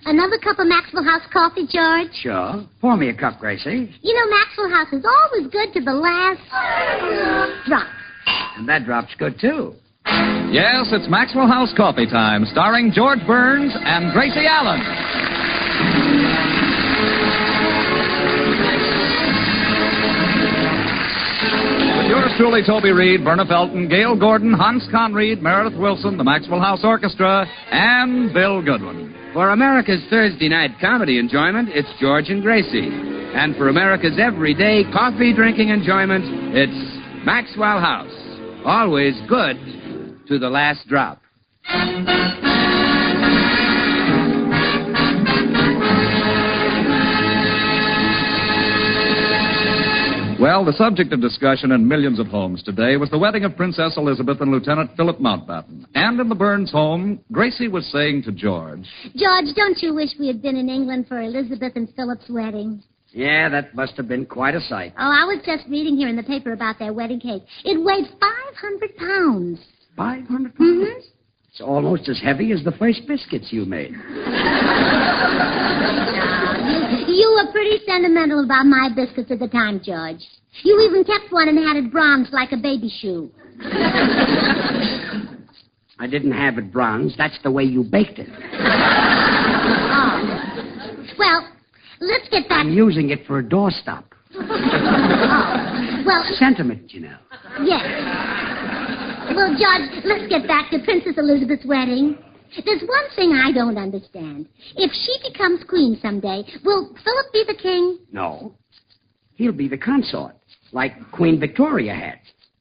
Another cup of Maxwell House coffee, George? Sure. Pour me a cup, Gracie. You know, Maxwell House is always good to the last drop. And that drop's good, too. Yes, it's Maxwell House Coffee Time, starring George Burns and Gracie Allen. With yours truly, Toby Reed, Verna Felton, Gail Gordon, Hans Conried, Meredith Wilson, the Maxwell House Orchestra, and Bill Goodwin. For America's Thursday night comedy enjoyment, it's George and Gracie. And for America's everyday coffee-drinking enjoyment, it's Maxwell House. Always good to the last drop. Well, the subject of discussion in millions of homes today was the wedding of Princess Elizabeth and Lieutenant Philip Mountbatten. And in the Burns home, Gracie was saying to George, George, don't you wish we had been in England for Elizabeth and Philip's wedding? Yeah, that must have been quite a sight. Oh, I was just reading here in the paper about their wedding cake. It weighed 500 pounds. 500 pounds? Mm-hmm. It's almost as heavy as the first biscuits you made. You were pretty sentimental about my biscuits at the time, George. You even kept one and had it bronzed like a baby shoe. I didn't have it bronzed. That's the way you baked it. Oh. Well, let's get back... I'm using it for a doorstop. Well... Sentiment, you know. Yes. Well, George, let's get back to Princess Elizabeth's wedding. There's one thing I don't understand. If she becomes queen someday, will Philip be the king? No. He'll be the consort, like Queen Victoria had.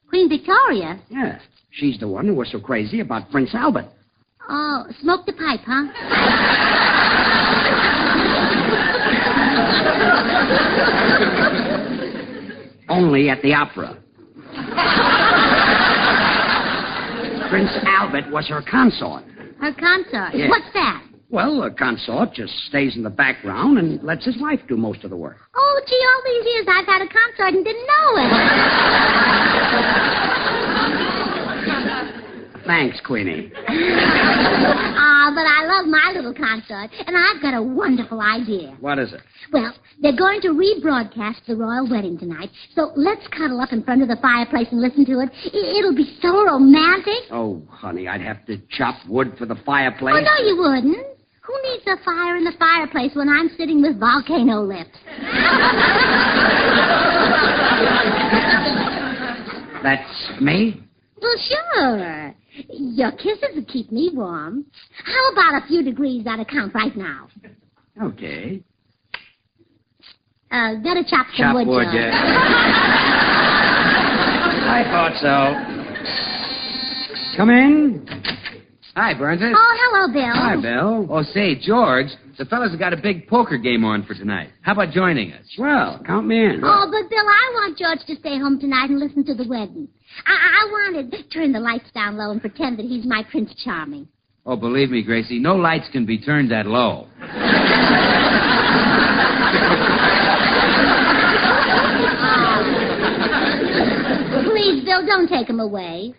Queen Victoria? Yeah. She's the one who was so crazy about Prince Albert. Oh, smoked the pipe, huh? Only at the opera. Prince Albert was her consort. Her consort? Yeah. What's that? Well, a consort just stays in the background and lets his wife do most of the work. Oh, gee, all these years I've had a consort and didn't know it. Thanks, Queenie. But I love my little consort, and I've got a wonderful idea. What is it? Well, they're going to rebroadcast the royal wedding tonight, so let's cuddle up in front of the fireplace and listen to it. It'll be so romantic. Oh, honey, I'd have to chop wood for the fireplace. Oh, no, you wouldn't. Who needs a fire in the fireplace when I'm sitting with volcano lips? That's me? Well, sure. Your kisses would keep me warm. How about a few degrees out of count right now? Okay. Better chop some Chop wood, wood, George. yeah. I thought so. Come in. Hi, Burnses. Oh, hello, Bill. Hi, Bill. Oh, say, George, the fellas have got a big poker game on for tonight. How about joining us? Well, count me in. Oh, but Bill, I want George to stay home tonight and listen to the wedding. I wanted to turn the lights down low and pretend that he's my Prince Charming. Oh, believe me, Gracie, no lights can be turned that low. Please, Bill, don't take him away.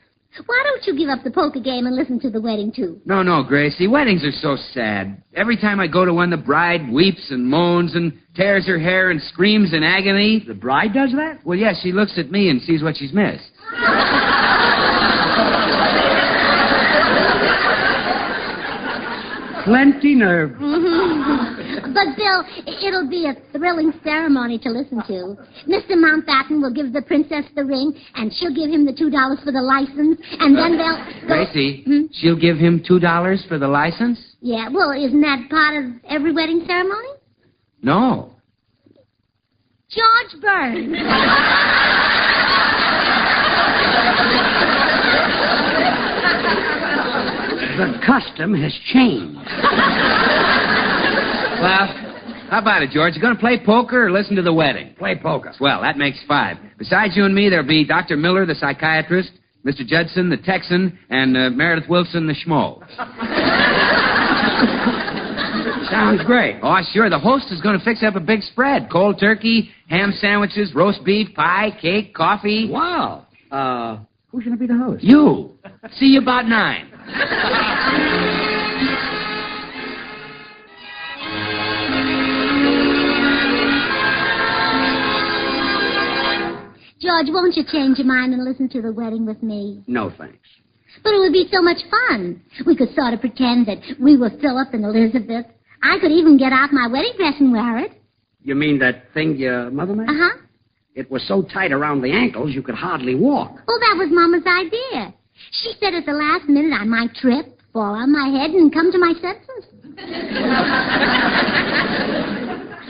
Why don't you give up the poker game and listen to the wedding, too? No, Gracie, weddings are so sad. Every time I go to one, the bride weeps and moans and tears her hair and screams in agony. The bride does that? Well, yes, she looks at me and sees what she's missed. Plenty nerve. But, Bill, it'll be a thrilling ceremony to listen to. Mr. Mountbatten will give the princess the ring, and she'll give him the $2 for the license, and then they'll... Gracie, she'll give him $2 for the license? Yeah, well, isn't that part of every wedding ceremony? No. George Burns. The custom has changed. Well, how about it, George? You going to play poker or listen to the wedding? Play poker. Well, that makes 5. Besides you and me, there'll be Dr. Miller, the psychiatrist, Mr. Judson, the Texan, and Meredith Wilson, the schmo. Sounds great. Oh, sure. The host is going to fix up a big spread. Cold turkey, ham sandwiches, roast beef, pie, cake, coffee. Wow. Who's going to be the host? You. See you about 9. George, won't you change your mind and listen to the wedding with me? No, thanks. But it would be so much fun. We could sort of pretend that we were Philip and Elizabeth. I could even get out my wedding dress and wear it. You mean that thing your mother made? Uh-huh. It was so tight around the ankles you could hardly walk. Oh, that was Mama's idea. She said at the last minute I might trip, fall on my head, and come to my senses.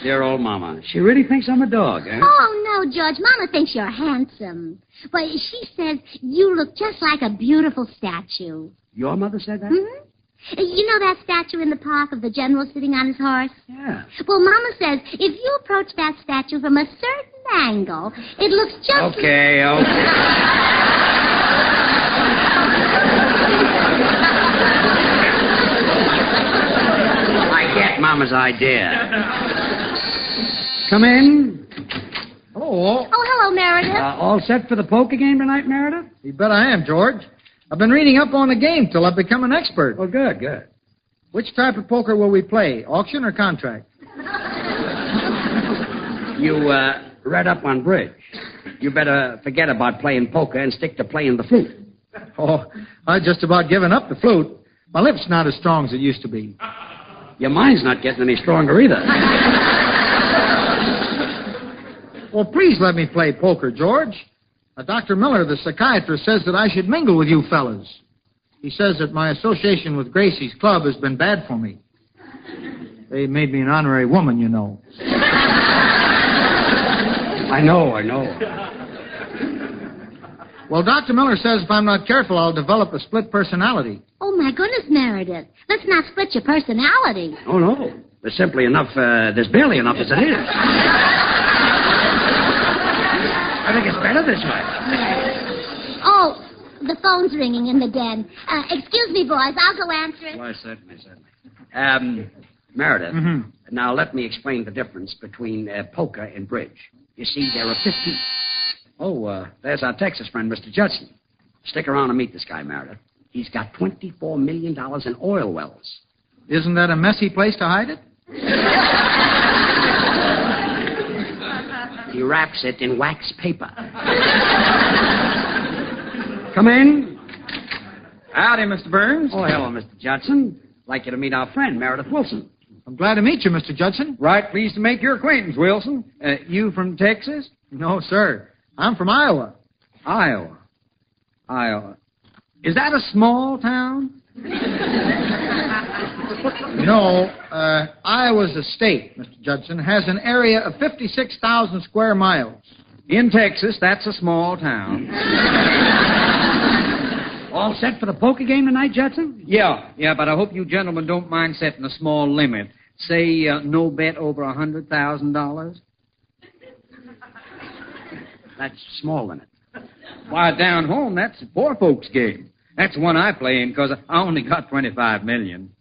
Dear old Mama. She really thinks I'm a dog, eh? Oh, no, George. Mama thinks you're handsome. But she says you look just like a beautiful statue. Your mother said that? Mm-hmm. You know that statue in the park of the general sitting on his horse? Yeah. Well, Mama says if you approach that statue from a certain angle, it looks just... Okay. I get Mama's idea. Come in. Hello. Oh, hello, Meredith. All set for the poker game tonight, Meredith? You bet I am, George. I've been reading up on the game till I've become an expert. Well, good. Which type of poker will we play, auction or contract? You read up on bridge. You better forget about playing poker and stick to playing the flute. Oh, I've just about given up the flute. My lip's not as strong as it used to be. Your mind's not getting any stronger either. Well, please let me play poker, George. Dr. Miller, the psychiatrist, says that I should mingle with you fellas. He says that my association with Gracie's club has been bad for me. They made me an honorary woman, you know. I know. Well, Dr. Miller says if I'm not careful, I'll develop a split personality. Oh, my goodness, Meredith. Let's not split your personality. Oh, no. There's simply enough, there's barely enough as it is. I think it's better this way. Oh, the phone's ringing in the den. Excuse me, boys. I'll go answer it. Why, certainly. Meredith, now let me explain the difference between poker and bridge. You see, there are 50... Oh, there's our Texas friend, Mr. Judson. Stick around and meet this guy, Meredith. He's got $24 million in oil wells. Isn't that a messy place to hide it? He wraps it in wax paper. Come in. Howdy, Mr. Burns. Oh, hello, Mr. Judson. Like you to meet our friend, Meredith Wilson. I'm glad to meet you, Mr. Judson. Right pleased to make your acquaintance, Wilson. You from Texas? No, sir. I'm from Iowa. Iowa. Is that a small town? No, Iowa's a state, Mr. Judson, has an area of 56,000 square miles. In Texas, that's a small town. All set for the poker game tonight, Judson? Yeah, but I hope you gentlemen don't mind setting a small limit. Say no bet over $100,000. That's small limit. Why, down home, that's a poor folks' game. That's the one I play in because I only got $25 million.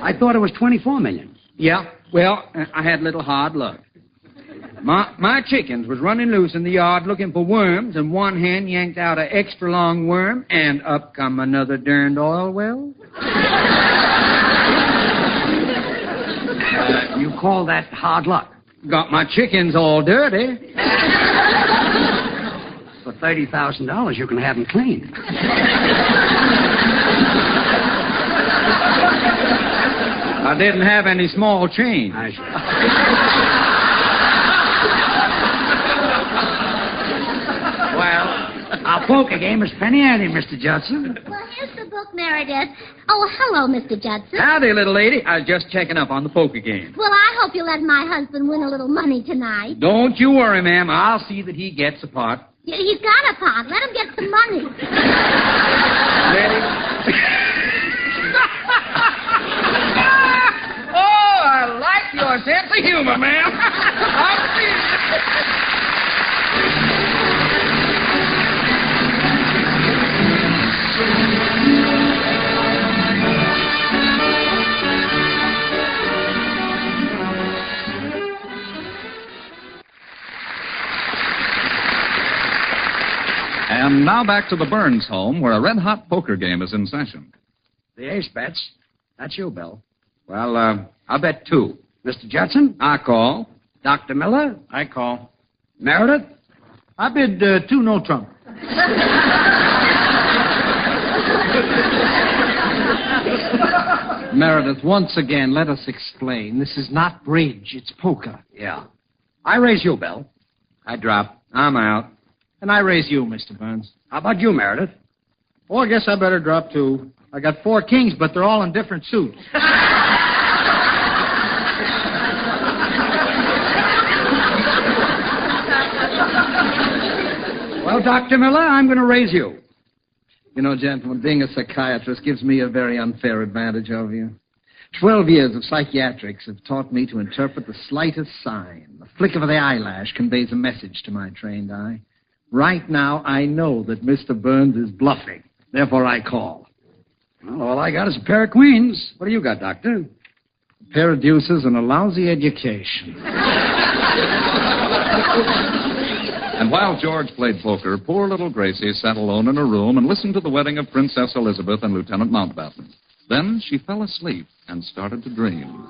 I thought it was $24 million. Yeah, well, I had a little hard luck. My chickens was running loose in the yard looking for worms, and one hen yanked out an extra long worm, and up come another darned oil well. You call that hard luck? Got my chickens all dirty. For $30,000, you can have them cleaned. I didn't have any small change. I see. Well, our poker game is penny ante, Mr. Judson. Well, here's the book, Meredith. Oh, hello, Mr. Judson. Howdy, little lady. I was just checking up on the poker game. Well, I hope you let my husband win a little money tonight. Don't you worry, ma'am. I'll see that he gets a pot. He's got a pot. Let him get some money. Ready? Oh, I like your sense of humor, ma'am. I'll see you. And now back to the Burns home, where a red-hot poker game is in session. The ace bets. That's you, Bill. Well, I'll bet two. Mr. Judson? I call. Dr. Miller? I call. Meredith? I bid 2 no trump. Meredith, once again, let us explain. This is not bridge, it's poker. Yeah. I raise you, Bill. I drop. I'm out. And I raise you, Mr. Burns. How about you, Meredith? Oh, I guess I better drop 2. I got 4 kings, but they're all in different suits. Well, Dr. Miller, I'm going to raise you. You know, gentlemen, being a psychiatrist gives me a very unfair advantage over you. 12 years of psychiatrics have taught me to interpret the slightest sign. The flick of the eyelash conveys a message to my trained eye. Right now, I know that Mr. Burns is bluffing. Therefore, I call. Well, all I got is a pair of queens. What do you got, Doctor? A pair of deuces and a lousy education. And while George played poker, poor little Gracie sat alone in her room and listened to the wedding of Princess Elizabeth and Lieutenant Mountbatten. Then she fell asleep and started to dream.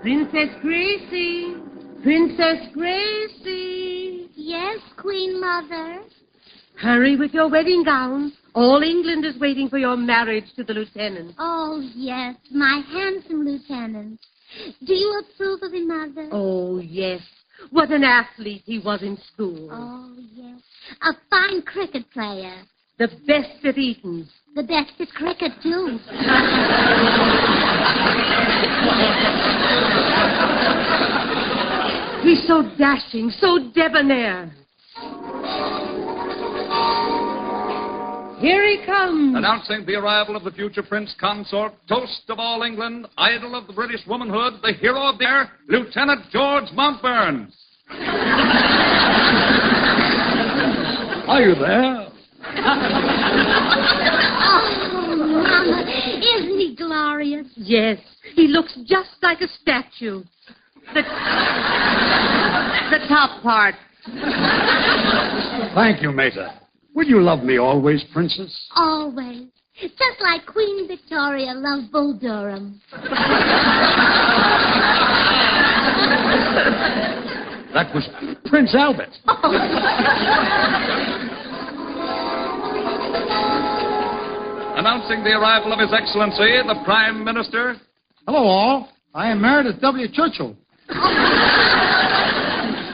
Princess Gracie! Princess Gracie! Yes, Queen Mother. Hurry with your wedding gown. All England is waiting for your marriage to the lieutenant. Oh, yes, my handsome lieutenant. Do you approve of him, Mother? Oh, yes. What an athlete he was in school. Oh, yes. A fine cricket player. The best at Eton. The best at cricket, too. He's so dashing, so debonair. Here he comes. Announcing the arrival of the future Prince Consort, toast of all England, idol of the British womanhood, the hero of the air, Lieutenant George Montburns. Are you there? Oh, Mama, isn't he glorious? Yes, he looks just like a statue. The top part. Thank you, Mater. Will you love me always, Princess? Always. Just like Queen Victoria loved Bull Durham. That was Prince Albert. Announcing the arrival of His Excellency, the Prime Minister. Hello, all. I am Meredith W. Churchill.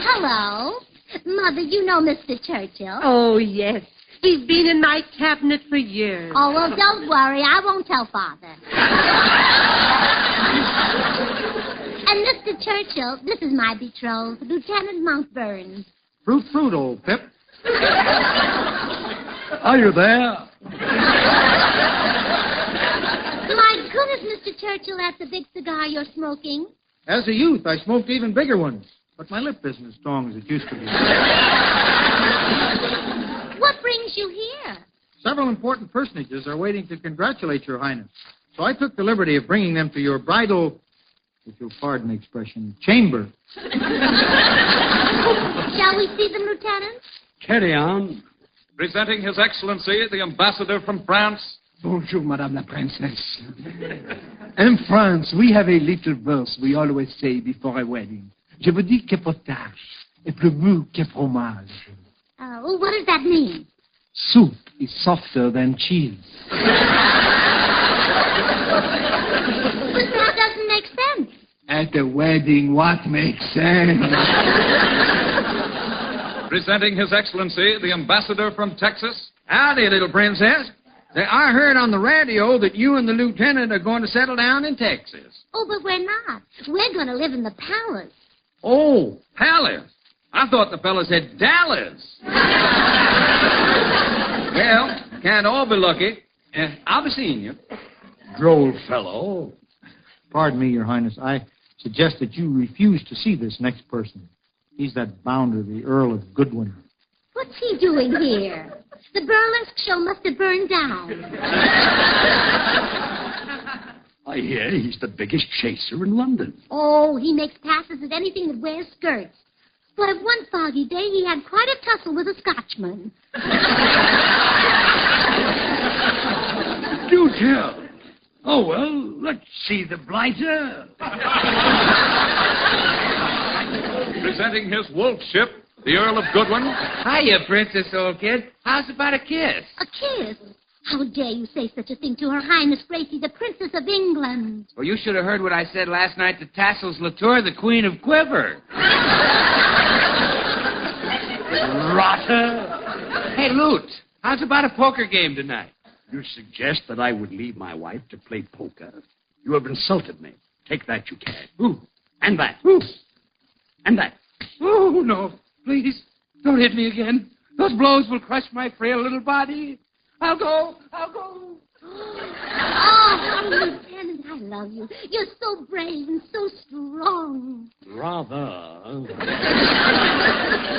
Hello. Mother, you know Mr. Churchill. Oh, yes. He's been in my cabinet for years. Oh, well, don't worry. I won't tell Father. And Mr. Churchill, this is my betrothed, Lieutenant Montburns. Fruit, fruit, old Pip. Are you there? My goodness, Mr. Churchill, that's a big cigar you're smoking. As a youth, I smoked even bigger ones. But my lip isn't as strong as it used to be. What brings you here? Several important personages are waiting to congratulate Your Highness. So I took the liberty of bringing them to your bridal, if you'll pardon the expression, chamber. Shall we see them, Lieutenant? Carry on. Presenting His Excellency, the Ambassador from France. Bonjour, Madame la Princesse. In France, we have a little verse we always say before a wedding. Je vous dis que potage est plus mou que fromage. Oh, what does that mean? Soup is softer than cheese. But that doesn't make sense. At a wedding, what makes sense? Presenting His Excellency, the Ambassador from Texas. Howdy, little princess. Say, I heard on the radio that you and the lieutenant are going to settle down in Texas. Oh, but we're not. We're going to live in the palace. Oh, palace. I thought the fella said Dallas. Well, can't all be lucky. I'll be seeing you. Droll fellow. Pardon me, Your Highness. I suggest that you refuse to see this next person. He's that bounder, the Earl of Goodwin. What's he doing here? The burlesque show must have burned down. I hear he's the biggest chaser in London. Oh, he makes passes at anything that wears skirts. Why, one foggy day he had quite a tussle with a Scotchman. Do tell. Oh, well, let's see the blighter. Presenting his wolf ship, the Earl of Goodwin. Hiya, Princess, old kid. How's about a kiss? A kiss? How dare you say such a thing to Her Highness Gracie, the Princess of England? Well, you should have heard what I said last night to Tassels Latour, the Queen of Quiver. Rotter. Hey, Loot, how's about a poker game tonight? You suggest that I would leave my wife to play poker? You have insulted me. Take that, you can. Ooh. And that. Ooh. And that. Oh, no. Please, don't hit me again. Those blows will crush my frail little body. I'll go. Oh, Lieutenant, I love you. You're so brave and so strong. Rather.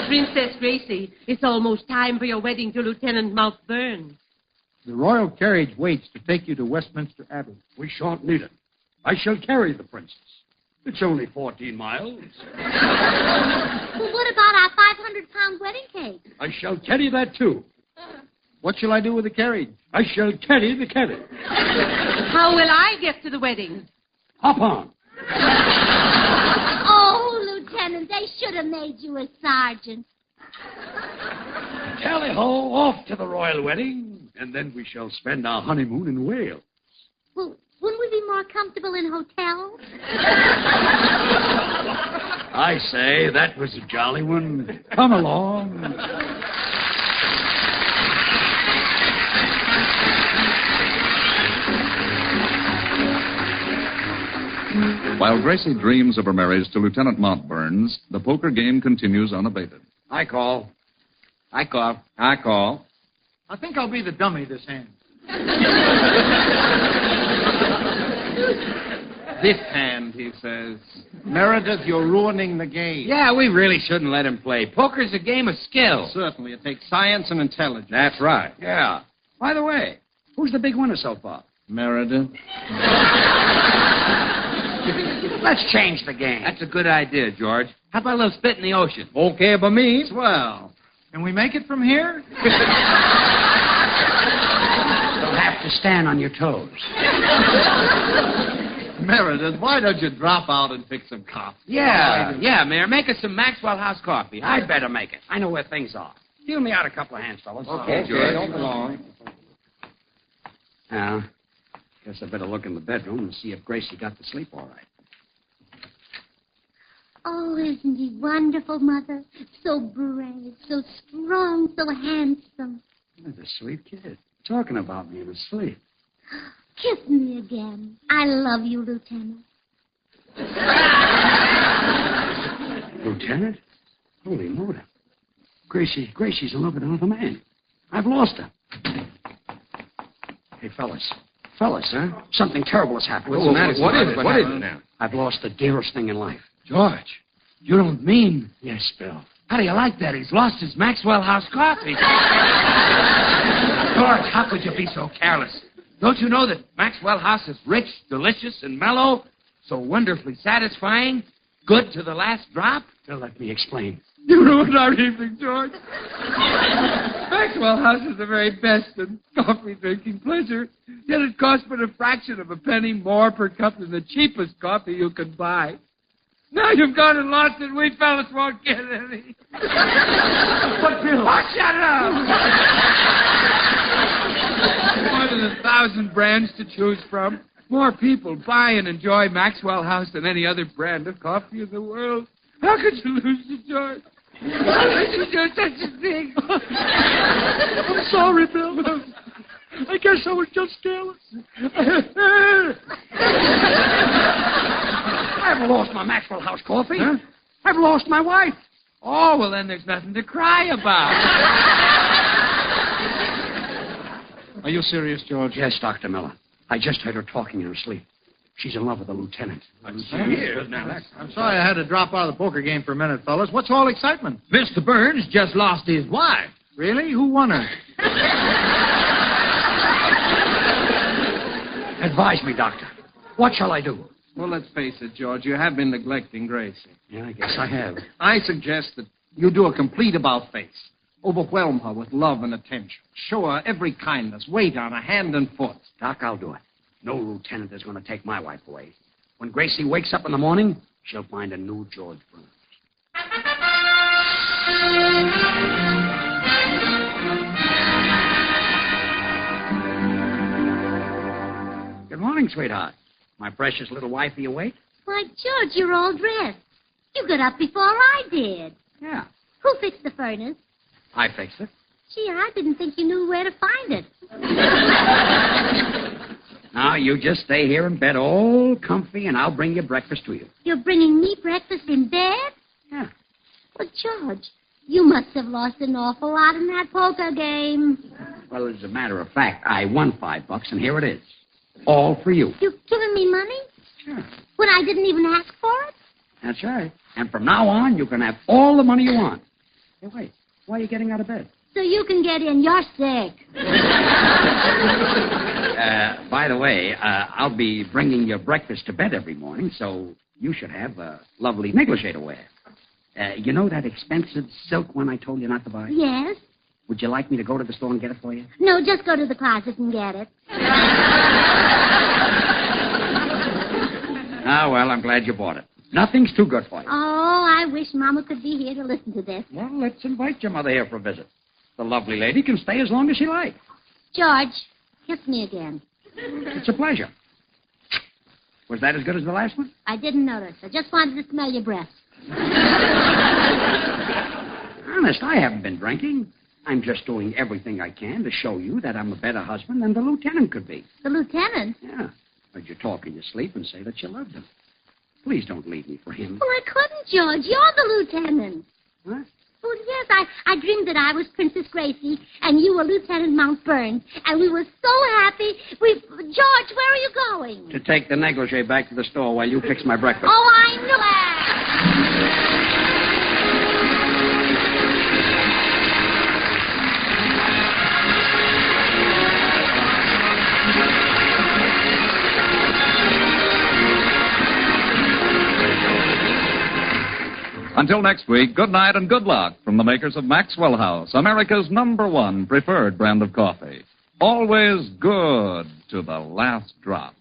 Princess Gracie, it's almost time for your wedding to Lieutenant Mountburn. The royal carriage waits to take you to Westminster Abbey. We shan't need it. I shall carry the princess. It's only 14 miles. Well, what about our 500-pound wedding cake? I shall carry that, too. What shall I do with the carriage? I shall carry the carriage. How will I get to the wedding? Hop on. Oh, Lieutenant, they should have made you a sergeant. Tally-ho, off to the royal wedding, and then we shall spend our honeymoon in Wales. Well, wouldn't we be more comfortable in hotels? I say, that was a jolly one. Come along. While Gracie dreams of her marriage to Lieutenant Montburns, the poker game continues unabated. I call. I call. I think I'll be the dummy this hand. This hand, he says. Meredith, you're ruining the game. Yeah, we really shouldn't let him play. Poker's a game of skill. Certainly. It takes science and intelligence. That's right. Yeah. By the way, who's the big winner so far? Meredith. Let's change the game. That's a good idea, George. How about a little spit in the ocean? Okay by me. Swell. Can we make it from here? You'll have to stand on your toes. Meredith, why don't you drop out and pick some coffee? Yeah, Mayor. Make us some Maxwell House coffee. I'd better make it. I know where things are. Deal me out a couple of hands, fellas. Okay, George. Don't belong. Now, guess I better look in the bedroom and see if Gracie got to sleep all right. Oh, isn't he wonderful, Mother? So brave, so strong, so handsome. What a sweet kid. Talking about me in his sleep. Kiss me again. I love you, Lieutenant. Lieutenant? Holy moly. Gracie's in love with another man. I've lost her. Hey, fellas, huh? Something terrible has happened. What's the matter? What is it now? I've lost the dearest thing in life. George, you don't mean... Yes, Bill. How do you like that? He's lost his Maxwell House coffee. George, how could you be so careless? Don't you know that Maxwell House is rich, delicious, and mellow, so wonderfully satisfying, good to the last drop? Bill, let me explain. You ruined our evening, George. Maxwell House is the very best in coffee-drinking pleasure, yet it costs but a fraction of a penny more per cup than the cheapest coffee you can buy. Now you've gone and lost it, we fellas won't get any. But, Bill... Oh, shut up! More than 1,000 brands to choose from. More people buy and enjoy Maxwell House than any other brand of coffee in the world. How could you lose it, George? How could you do such a thing? I'm sorry, Bill. I guess I was just careless. I've lost my Maxwell House coffee. Huh? I've lost my wife. Oh, well, then there's nothing to cry about. Are you serious, George? Yes, Dr. Miller. I just heard her talking in her sleep. She's in love with the lieutenant. I'm sorry I had to drop out of the poker game for a minute, fellas. What's all excitement? Mr. Burns just lost his wife. Really? Who won her? Advise me, Doctor. What shall I do? Well, let's face it, George. You have been neglecting Gracie. Yeah, I guess I have. I suggest that you do a complete about-face. Overwhelm her with love and attention. Show her every kindness. Wait on her hand and foot. Doc, I'll do it. No lieutenant is going to take my wife away. When Gracie wakes up in the morning, she'll find a new George Burns. Good morning, sweetheart. My precious little wifey awake? Why, George, you're all dressed. You got up before I did. Yeah, Who fixed the furnace? I fixed it. Gee, I didn't think you knew where to find it. Now, you just stay here in bed all comfy, and I'll bring you breakfast to you. You're bringing me breakfast in bed? Yeah. Well, George, you must have lost an awful lot in that poker game. Well, as a matter of fact, I won $5, and here it is. All for you. You've given me money? Sure. When I didn't even ask for it? That's right. And from now on, you can have all the money you want. Hey, wait. Why are you getting out of bed? So you can get in. You're sick. By the way, I'll be bringing your breakfast to bed every morning, so you should have a lovely negligee to wear. You know that expensive silk one I told you not to buy? Yes? Would you like me to go to the store and get it for you? No, just go to the closet and get it. Ah, well, I'm glad you bought it. Nothing's too good for you. Oh, I wish Mama could be here to listen to this. Well, let's invite your mother here for a visit. The lovely lady can stay as long as she likes. George, kiss me again. It's a pleasure. Was that as good as the last one? I didn't notice. I just wanted to smell your breath. Honest, I haven't been drinking. I'm just doing everything I can to show you that I'm a better husband than the lieutenant could be. The lieutenant? Yeah. Heard you talk in your sleep and say that you loved him. Please don't leave me for him. Well, I couldn't, George. You're the lieutenant. What? Oh, yes, I dreamed that I was Princess Gracie and you were Lieutenant Mountburn, and we were so happy. George, where are you going? To take the negligee back to the store while you fix my breakfast. Oh, I knew Until next week, good night and good luck from the makers of Maxwell House, America's #1 preferred brand of coffee. Always good to the last drop.